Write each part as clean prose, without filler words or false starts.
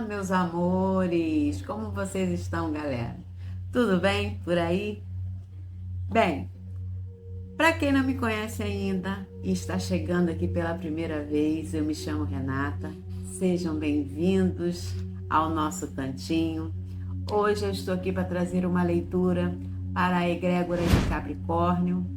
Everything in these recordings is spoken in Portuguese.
Meus amores! Como vocês estão, galera? Tudo bem por aí? Bem, para quem não me conhece ainda e está chegando aqui pela primeira vez, eu me chamo Renata. Sejam bem-vindos ao nosso cantinho. Hoje eu estou aqui para trazer uma leitura para a egrégora de Capricórnio.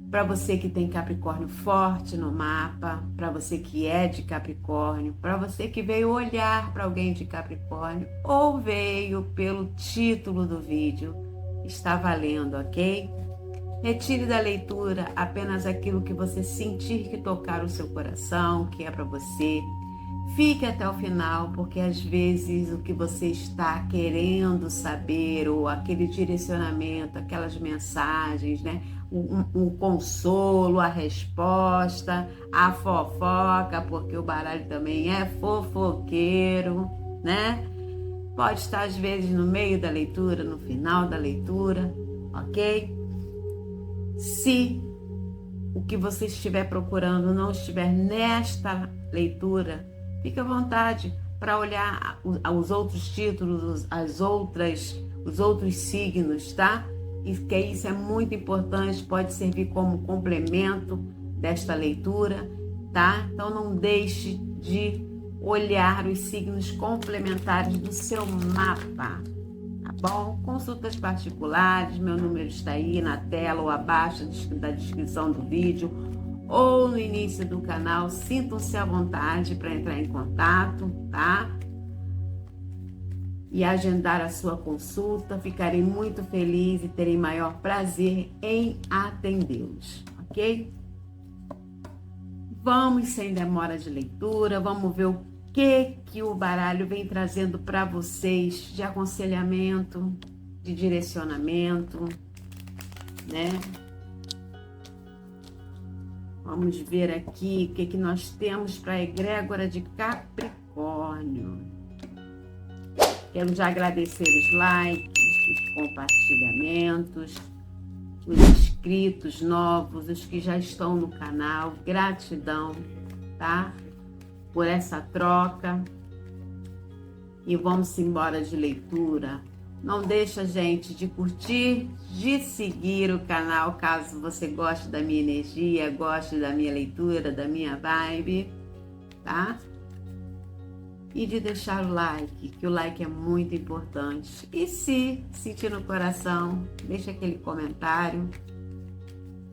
Para você que tem Capricórnio forte no mapa, para você que é de Capricórnio, para você que veio olhar para alguém de Capricórnio ou veio pelo título do vídeo, está valendo, ok? Retire da leitura apenas aquilo que você sentir que tocar o seu coração, que é para você. Fique até o final, porque às vezes o que você está querendo saber, ou aquele direcionamento, aquelas mensagens, né? O consolo, a resposta, a fofoca, porque o baralho também é fofoqueiro, né? Pode estar às vezes no meio da leitura, no final da leitura, ok? Se o que você estiver procurando não estiver nesta leitura, fique à vontade para olhar os outros títulos, os outros signos, tá? E que isso é muito importante, pode servir como complemento desta leitura, tá? Então não deixe de olhar os signos complementares do seu mapa, tá bom? Consultas particulares, meu número está aí na tela ou abaixo da descrição do vídeo ou no início do canal. Sintam-se à vontade para entrar em contato, tá? E agendar a sua consulta. Ficarei muito feliz e terei maior prazer em atendê-los, ok? Vamos sem demora de leitura, vamos ver o que o baralho vem trazendo para vocês de aconselhamento, de direcionamento, né? Vamos ver aqui o que nós temos para a egrégora de Capricórnio. Quero já agradecer os likes, os compartilhamentos, os inscritos novos, os que já estão no canal. Gratidão, tá? Por essa troca. E vamos embora de leitura. Não deixa, gente, de curtir, de seguir o canal, caso você goste da minha energia, goste da minha leitura, da minha vibe, tá? E de deixar o like, que o like é muito importante. E se sentir no coração, deixa aquele comentário,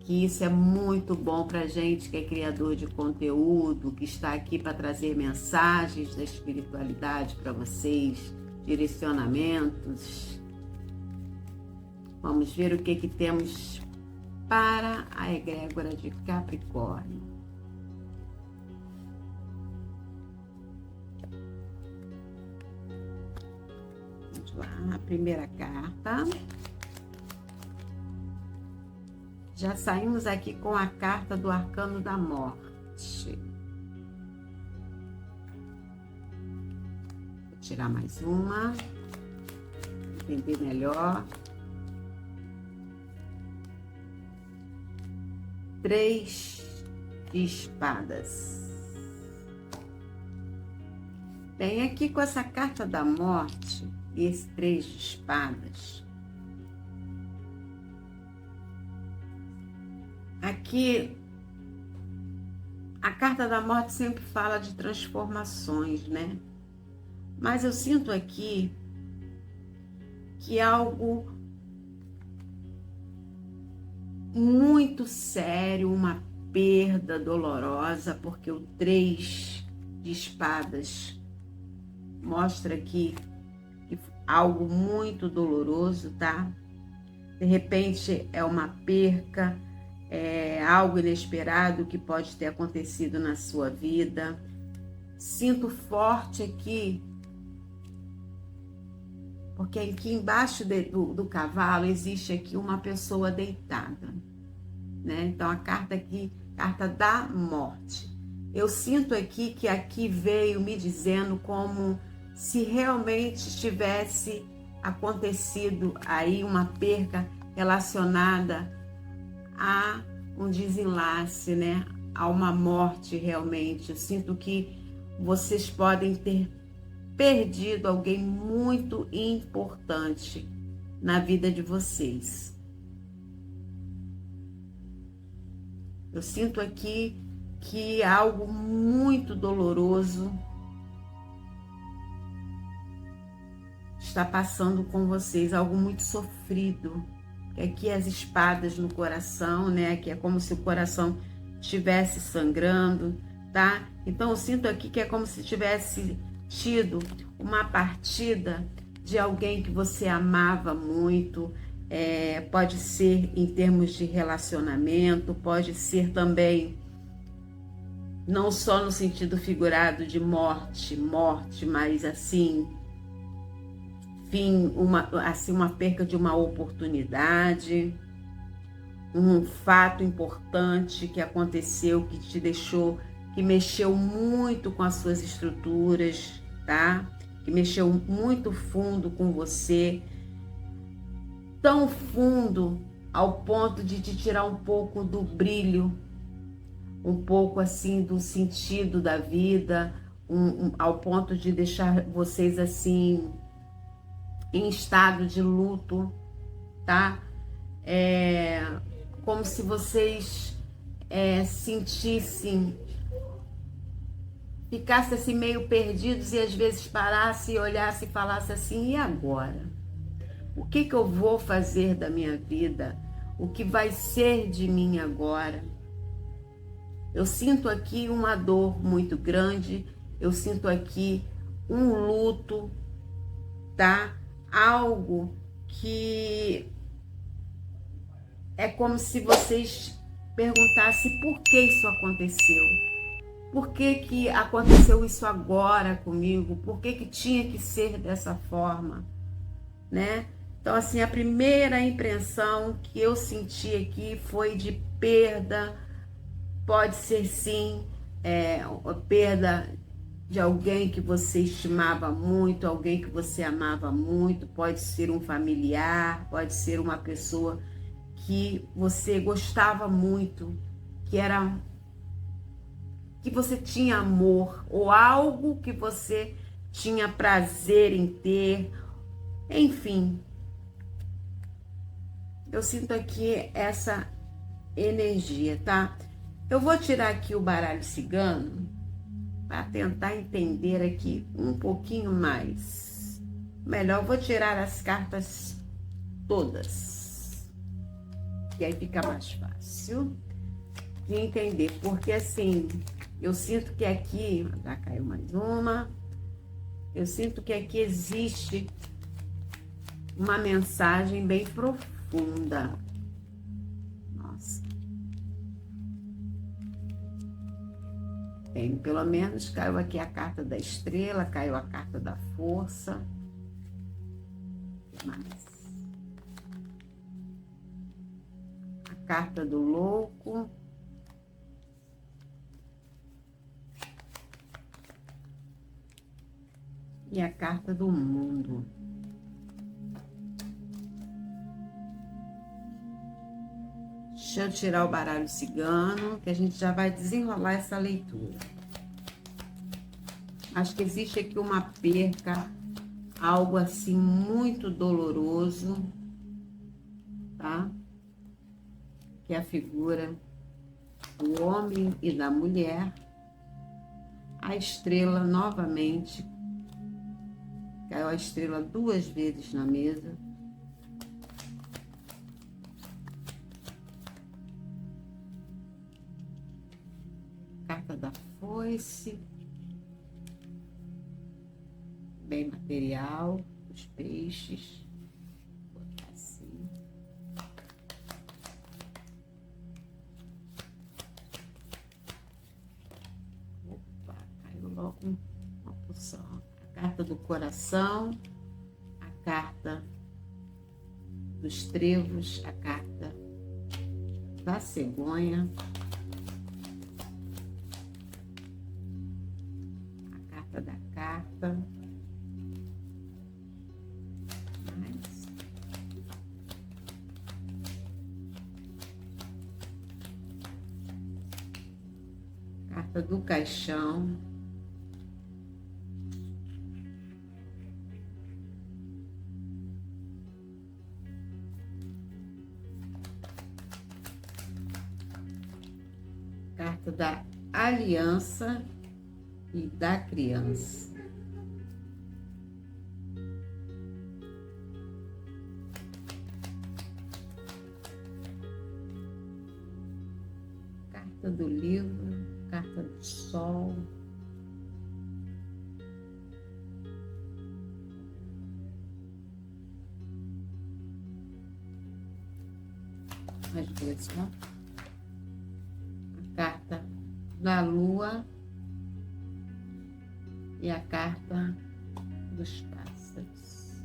que isso é muito bom pra gente que é criador de conteúdo, que está aqui para trazer mensagens da espiritualidade para vocês, direcionamentos. Vamos ver o que temos para a egrégora de Capricórnio. Vamos lá, a primeira carta. Já saímos aqui com a carta do Arcano da Morte. Vou tirar mais uma, entender melhor. 3 de espadas. Bem, aqui com essa carta da morte e esse 3 de espadas, aqui a carta da morte sempre fala de transformações, né? Mas eu sinto aqui que é algo muito sério, uma perda dolorosa, porque o 3 de espadas mostra aqui que algo muito doloroso, tá? De repente é uma perca, é algo inesperado que pode ter acontecido na sua vida. Sinto forte aqui, porque aqui embaixo do cavalo existe aqui uma pessoa deitada, né? Então a carta aqui, carta da morte. Eu sinto aqui que aqui veio me dizendo como se realmente tivesse acontecido aí uma perca relacionada a um desenlace, né? A uma morte realmente. Eu sinto que vocês podem ter perdido alguém muito importante na vida de vocês. Eu sinto aqui que algo muito doloroso está passando com vocês, algo muito sofrido. Aqui as espadas no coração, né? Que é como se o coração estivesse sangrando, tá? Então eu sinto aqui que é como se tivesse tido uma partida de alguém que você amava muito. Pode ser em termos de relacionamento, pode ser também não só no sentido figurado de morte, mas assim, fim, uma perca de uma oportunidade, um fato importante que aconteceu, que te deixou, que mexeu muito com as suas estruturas, tá? Que mexeu muito fundo com você, tão fundo ao ponto de te tirar um pouco do brilho, um pouco assim do sentido da vida, ao ponto de deixar vocês assim em estado de luto, tá? Como se vocês sentissem, ficassem assim meio perdidos e às vezes parassem e olhassem e falassem assim, e agora? O que eu vou fazer da minha vida? O que vai ser de mim agora? Eu sinto aqui uma dor muito grande, eu sinto aqui um luto, tá? Algo que é como se vocês perguntassem por que isso aconteceu. Por que aconteceu isso agora comigo? Por que tinha que ser dessa forma, né? Então, assim, a primeira impressão que eu senti aqui foi de perda. Pode ser, sim, a perda de alguém que você estimava muito, alguém que você amava muito. Pode ser um familiar, pode ser uma pessoa que você gostava muito, que você tinha amor, ou algo que você tinha prazer em ter. Enfim, eu sinto aqui essa energia, tá? Eu vou tirar aqui o baralho cigano para tentar entender aqui um pouquinho mais. Melhor, eu vou tirar as cartas todas, que aí fica mais fácil de entender, porque assim, eu sinto que aqui, já caiu mais uma, eu sinto que aqui existe uma mensagem bem profunda. Nossa. Pelo menos caiu aqui a carta da estrela, caiu a carta da força. O que mais? A carta do louco. E a carta do mundo. Deixa eu tirar o baralho cigano, que a gente já vai desenrolar essa leitura. Acho que existe aqui uma perca, algo assim muito doloroso, tá? Que é a figura do homem e da mulher. A estrela novamente. Caiu a estrela 2 vezes na mesa. Carta da foice. Bem material, os peixes. Vou botar assim. Opa, caiu logo uma poção. A carta do coração, a carta dos trevos, a carta da cegonha, a carta da carta, mais carta do caixão, carta da aliança e da criança. Carta do livro, carta do sol. As duas, ó. A carta da lua e a carta dos pássaros.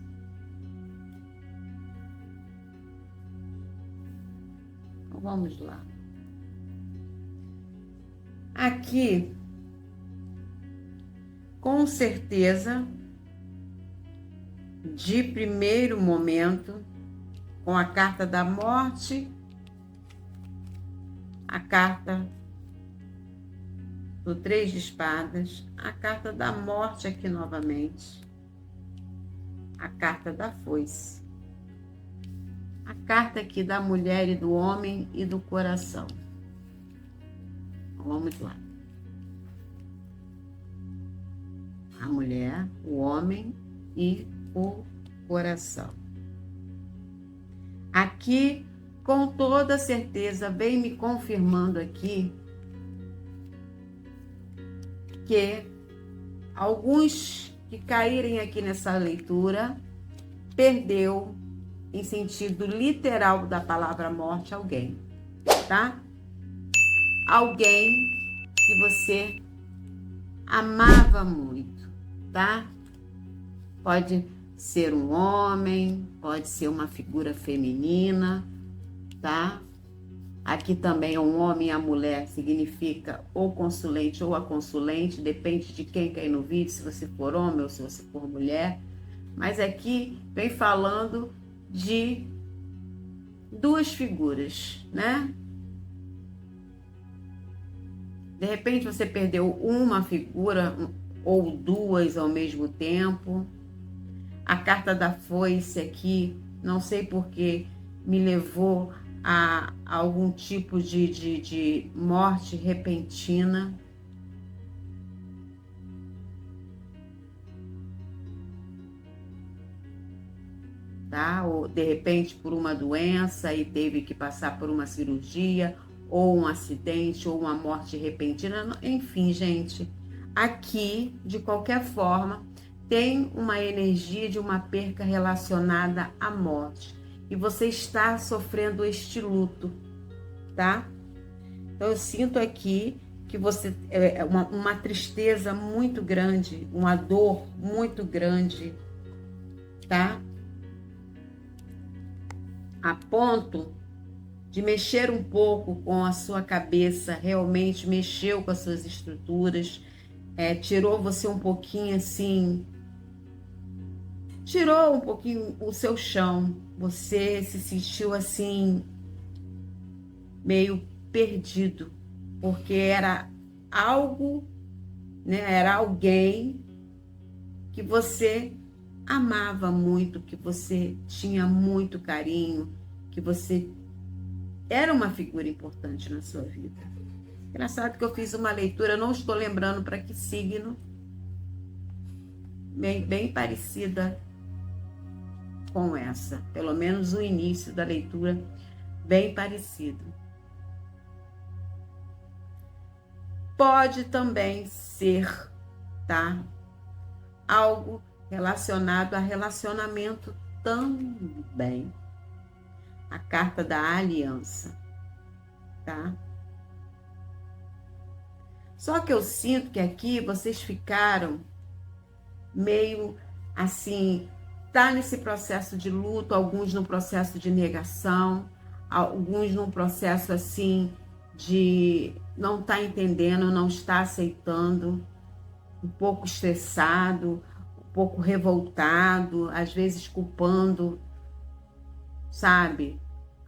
Então, vamos lá. Aqui, com certeza, de primeiro momento, com a carta da morte, a carta do 3 de espadas, a carta da morte aqui novamente, a carta da foice, a carta aqui da mulher e do homem e do coração. Vamos lá. A mulher, o homem e o coração. Aqui, com toda certeza, vem me confirmando aqui que alguns que caírem aqui nessa leitura perdeu, em sentido literal da palavra morte, alguém, tá? Alguém que você amava muito, tá? Pode ser um homem, pode ser uma figura feminina, tá? Aqui também é um homem e a mulher, significa ou consulente ou a consulente, depende de quem cair no vídeo, se você for homem ou se você for mulher. Mas aqui vem falando de duas figuras, né? De repente você perdeu uma figura ou duas ao mesmo tempo. A carta da foice aqui, não sei porquê, me levou a algum tipo de morte repentina. Tá? Ou de repente por uma doença e teve que passar por uma cirurgia, ou um acidente, ou uma morte repentina, enfim, gente, aqui, de qualquer forma, tem uma energia de uma perca relacionada à morte, e você está sofrendo este luto, tá? Então, eu sinto aqui que você é uma tristeza muito grande, uma dor muito grande, tá? A ponto de mexer um pouco com a sua cabeça, realmente mexeu com as suas estruturas, tirou você um pouquinho assim, tirou um pouquinho o seu chão, você se sentiu assim, meio perdido, porque era algo, né, era alguém que você amava muito, que você tinha muito carinho, que você era uma figura importante na sua vida. Engraçado que eu fiz uma leitura, não estou lembrando para que signo, bem parecida com essa, pelo menos o início da leitura, bem parecido. Pode também ser, tá? Algo relacionado a relacionamento também. A carta da aliança, tá? Só que eu sinto que aqui vocês ficaram meio assim, tá nesse processo de luto, alguns no processo de negação, alguns num processo assim de não tá entendendo, não está aceitando, um pouco estressado, um pouco revoltado, às vezes culpando, sabe?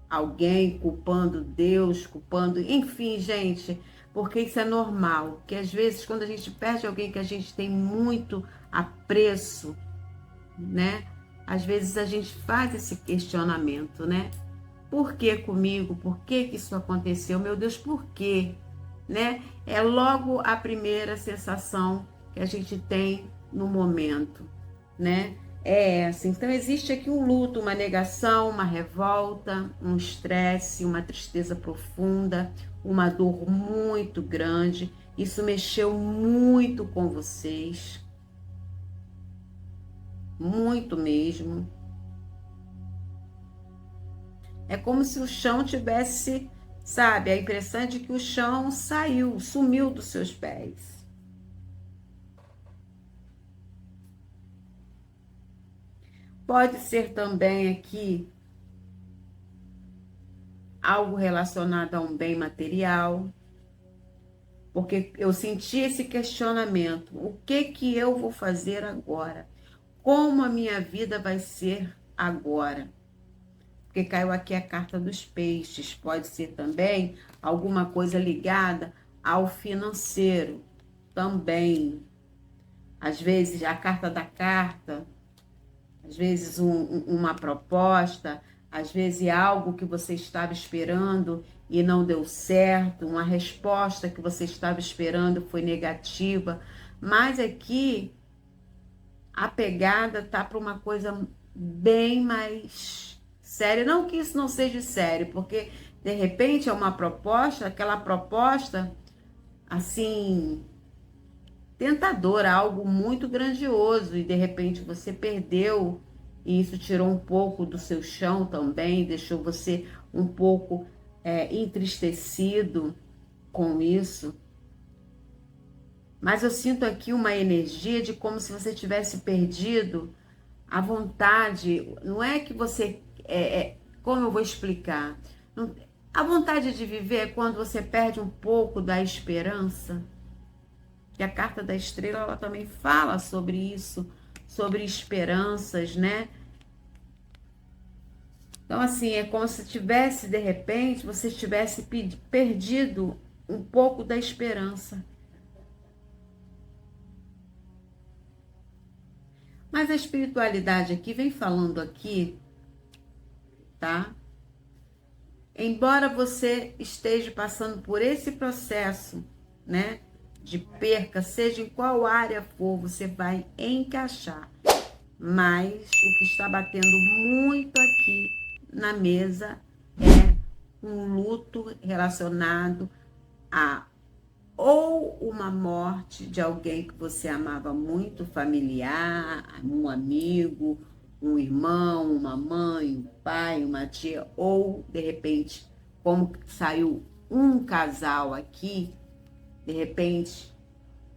Alguém, culpando Deus, culpando... Enfim, gente, porque isso é normal. Porque às vezes, quando a gente perde alguém que a gente tem muito apreço, né? Às vezes a gente faz esse questionamento, né? Por que comigo? Por que isso aconteceu? Meu Deus, por quê? né? É logo a primeira sensação que a gente tem no momento, né? É essa. Então existe aqui um luto, uma negação, uma revolta, um estresse, uma tristeza profunda, uma dor muito grande. Isso mexeu muito com vocês, muito mesmo. É como se o chão tivesse, sabe, a impressão de que o chão saiu, sumiu dos seus pés. Pode ser também aqui algo relacionado a um bem material, porque eu senti esse questionamento: o que eu vou fazer agora? Como a minha vida vai ser agora? Porque caiu aqui a carta dos peixes, pode ser também alguma coisa ligada ao financeiro também. Às vezes a carta da carta, às vezes uma proposta, às vezes algo que você estava esperando e não deu certo, uma resposta que você estava esperando foi negativa, mas aqui a pegada tá para uma coisa bem mais séria. Não que isso não seja sério, porque de repente é uma proposta, aquela proposta assim tentadora, algo muito grandioso, e de repente você perdeu, e isso tirou um pouco do seu chão também, deixou você um pouco entristecido com isso. Mas eu sinto aqui uma energia de como se você tivesse perdido a vontade. Não é que você. Como eu vou explicar? A vontade de viver é quando você perde um pouco da esperança. Que a carta da estrela ela também fala sobre isso, sobre esperanças, né? Então, assim, é como se tivesse, de repente, você tivesse perdido um pouco da esperança. Mas a espiritualidade aqui vem falando aqui, tá? Embora você esteja passando por esse processo, né, de perca, seja em qual área for, você vai encaixar. Mas o que está batendo muito aqui na mesa é um luto relacionado a ou uma morte de alguém que você amava muito, familiar, um amigo, um irmão, uma mãe, um pai, uma tia, ou de repente, como saiu um casal aqui, de repente,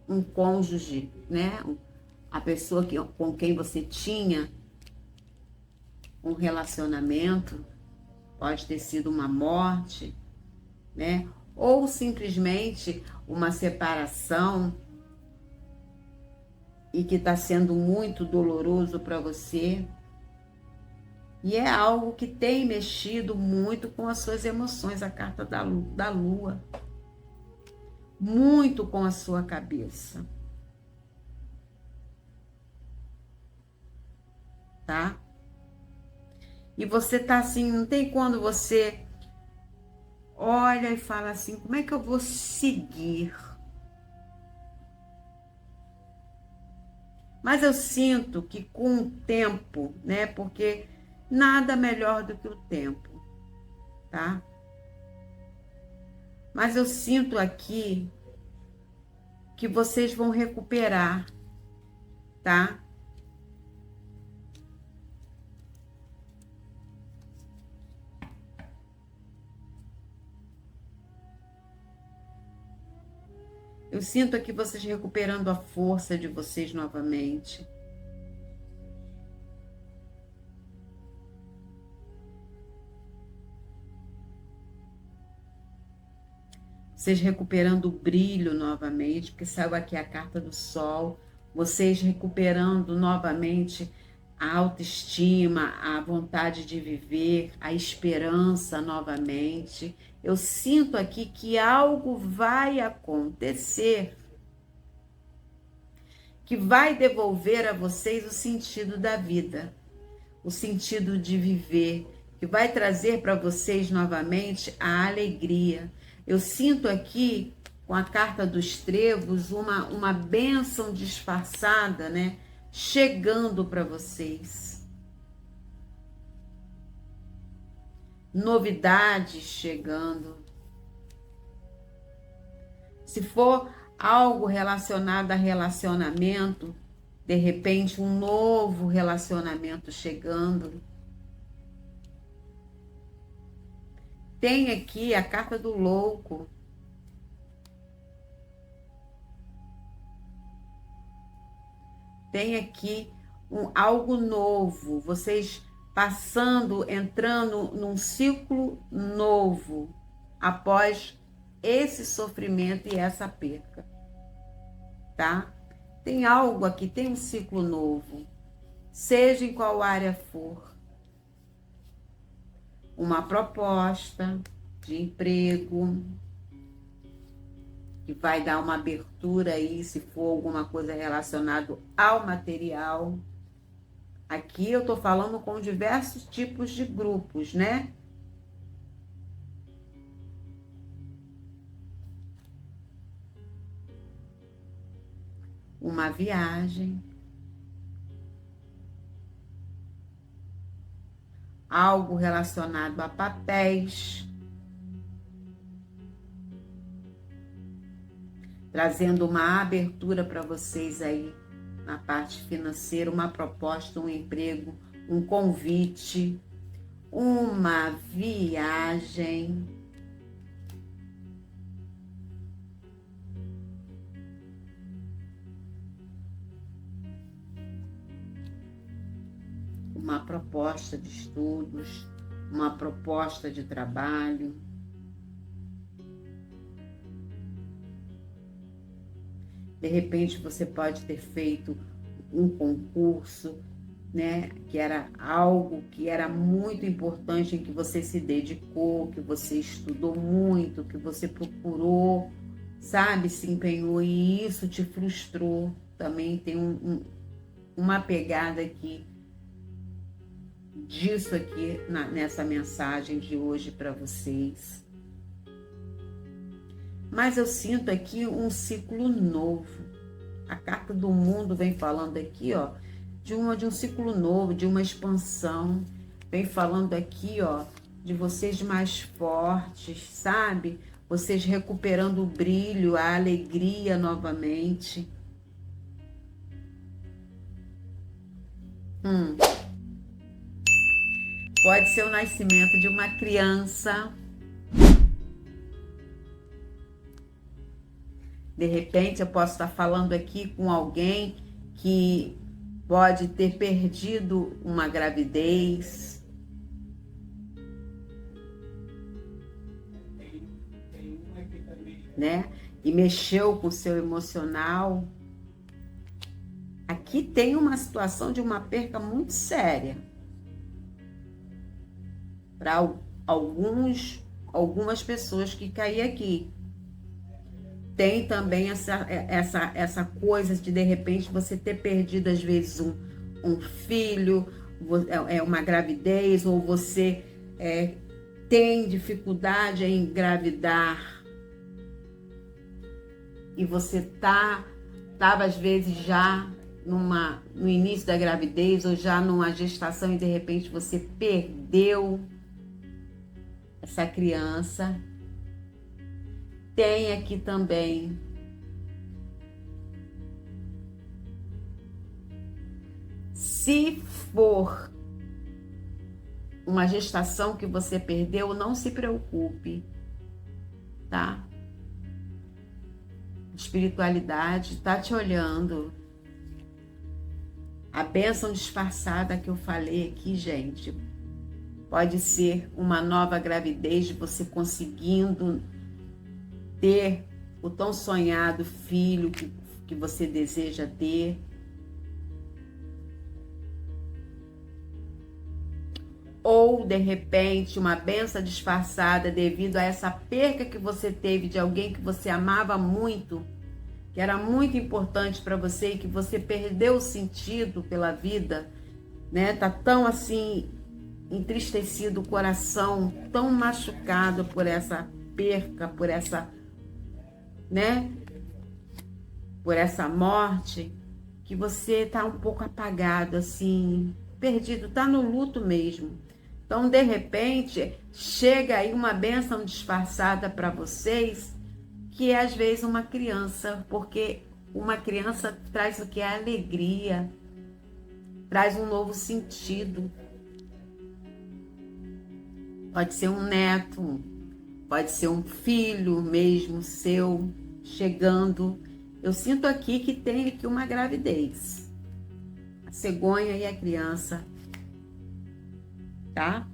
um cônjuge, né? A pessoa com quem você tinha um relacionamento, pode ter sido uma morte, né? Ou simplesmente uma separação e que está sendo muito doloroso para você. E é algo que tem mexido muito com as suas emoções, a carta da lua. Muito com a sua cabeça. Tá? E você tá assim, não tem quando você olha e fala assim, como é que eu vou seguir? Mas eu sinto que com o tempo, né? Porque nada melhor do que o tempo, tá? Mas eu sinto aqui que vocês vão recuperar, tá? Eu sinto aqui vocês recuperando a força de vocês novamente. Vocês recuperando o brilho novamente, porque saiu aqui a carta do sol. Vocês recuperando novamente a autoestima, a vontade de viver, a esperança novamente. Eu sinto aqui que algo vai acontecer que vai devolver a vocês o sentido da vida, o sentido de viver, que vai trazer para vocês novamente a alegria. Eu sinto aqui com a carta dos trevos, uma bênção disfarçada, né? Chegando para vocês. Novidades chegando. Se for algo relacionado a relacionamento, de repente um novo relacionamento chegando. Tem aqui a carta do louco. Tem aqui algo novo, vocês entrando num ciclo novo, após esse sofrimento e essa perca, tá? Tem algo aqui, tem um ciclo novo, seja em qual área for. Uma proposta de emprego, que vai dar uma abertura aí, se for alguma coisa relacionada ao material. Aqui eu tô falando com diversos tipos de grupos, né? Uma viagem. Algo relacionado a papéis. Trazendo uma abertura para vocês aí na parte financeira, uma proposta, um emprego, um convite, uma viagem. Uma proposta de estudos, uma proposta de trabalho. De repente você pode ter feito um concurso, né, que era algo que era muito importante, em que você se dedicou, que você estudou muito, que você procurou, sabe, se empenhou, e isso te frustrou. Também tem uma pegada aqui disso aqui nessa mensagem de hoje para vocês. Mas eu sinto aqui um ciclo novo. A carta do mundo vem falando aqui, ó, de um ciclo novo, de uma expansão. Vem falando aqui, ó, de vocês mais fortes, sabe? Vocês recuperando o brilho, a alegria novamente. Pode ser o nascimento de uma criança. De repente, eu posso estar falando aqui com alguém que pode ter perdido uma gravidez. Né? E mexeu com o seu emocional. Aqui tem uma situação de uma perca muito séria. Para algumas pessoas que caem aqui. Tem também essa coisa de repente, você ter perdido, às vezes, um filho, uma gravidez, ou você tem dificuldade em engravidar. E você estava, às vezes, já no início da gravidez, ou já numa gestação, e de repente você perdeu essa criança. Tem aqui também se for uma gestação que você perdeu, não se preocupe, tá? A espiritualidade está te olhando. A bênção disfarçada que eu falei aqui, gente, pode ser uma nova gravidez, de você conseguindo ter o tão sonhado filho que você deseja ter. Ou, de repente, uma bênção disfarçada devido a essa perca que você teve de alguém que você amava muito, que era muito importante para você, e que você perdeu o sentido pela vida, né? Tá tão assim entristecido o coração, tão machucado por essa perca, por essa né? Por essa morte, que você tá um pouco apagado, assim, perdido, tá no luto mesmo. Então, de repente, chega aí uma bênção disfarçada para vocês, que é às vezes uma criança, porque uma criança traz o que é alegria, traz um novo sentido. Pode ser um neto, pode ser um filho mesmo seu chegando. Eu sinto aqui que tem aqui uma gravidez. A cegonha e a criança, tá?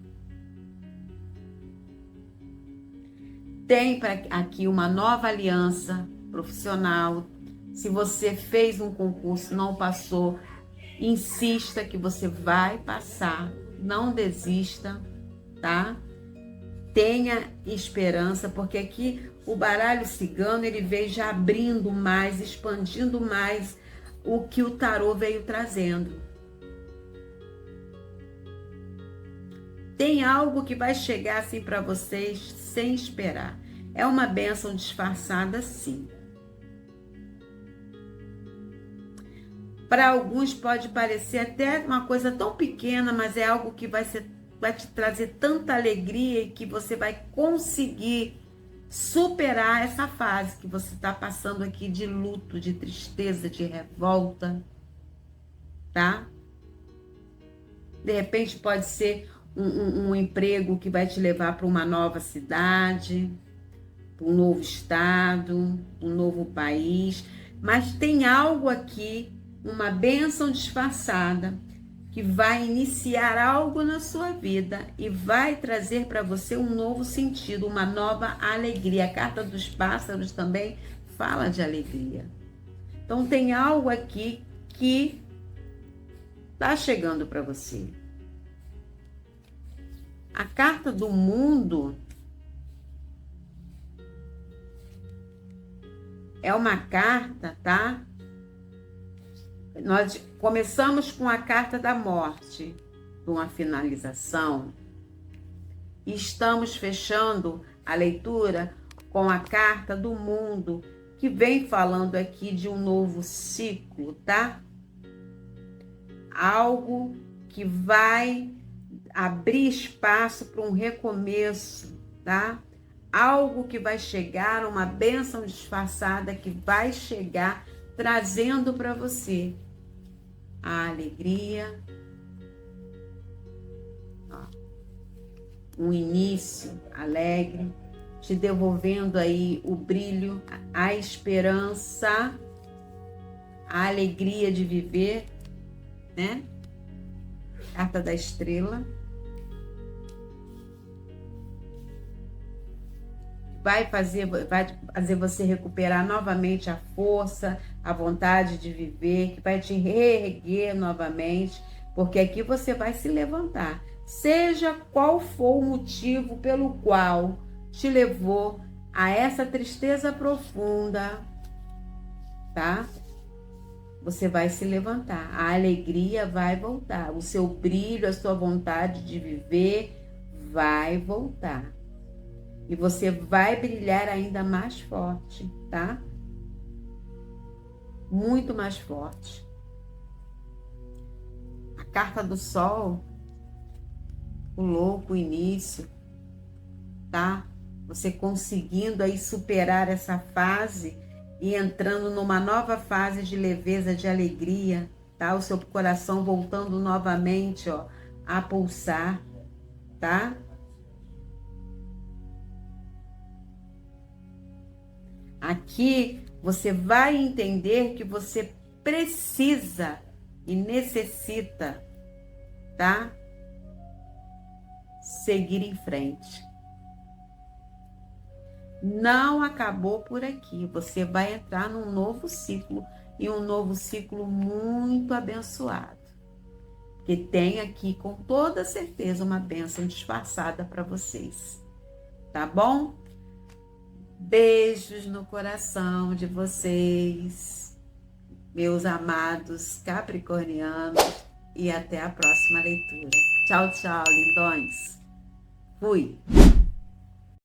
Tem aqui uma nova aliança profissional. Se você fez um concurso, não passou, insista que você vai passar. Não desista, tá? Tenha esperança, porque aqui o baralho cigano, ele veio já abrindo mais, expandindo mais o que o tarô veio trazendo. Tem algo que vai chegar assim para vocês sem esperar. É uma bênção disfarçada, sim. Para alguns pode parecer até uma coisa tão pequena, mas é algo que vai te trazer tanta alegria e que você vai conseguir superar essa fase que você está passando aqui de luto, de tristeza, de revolta, tá? De repente pode ser um emprego que vai te levar para uma nova cidade, para um novo estado, um novo país, mas tem algo aqui, uma bênção disfarçada, que vai iniciar algo na sua vida e vai trazer para você um novo sentido, uma nova alegria. A carta dos pássaros também fala de alegria. Então tem algo aqui que está chegando para você. A carta do mundo é uma carta, tá? Nós começamos com a carta da morte, uma finalização, e estamos fechando a leitura com a carta do mundo, que vem falando aqui de um novo ciclo, tá? Algo que vai abrir espaço para um recomeço, tá? Algo que vai chegar, uma bênção disfarçada que vai chegar trazendo para você a alegria, um início alegre, te devolvendo aí o brilho, a esperança, a alegria de viver, né? Carta da estrela. Vai fazer você recuperar novamente a força, a vontade de viver, que vai te reerguer novamente, porque aqui você vai se levantar. Seja qual for o motivo pelo qual te levou a essa tristeza profunda, tá? Você vai se levantar, a alegria vai voltar, o seu brilho, a sua vontade de viver vai voltar. E você vai brilhar ainda mais forte, tá? Muito mais forte. A carta do sol, o louco início, tá? Você conseguindo aí superar essa fase e entrando numa nova fase de leveza, de alegria, tá? O seu coração voltando novamente, ó, a pulsar, tá? Aqui você vai entender que você precisa e necessita, tá? Seguir em frente. Não acabou por aqui. Você vai entrar num novo ciclo, e um novo ciclo muito abençoado. Que tem aqui com toda certeza uma bênção disfarçada para vocês. Tá bom? Beijos no coração de vocês, meus amados capricornianos, e até a próxima leitura. Tchau, tchau, lindões. Fui!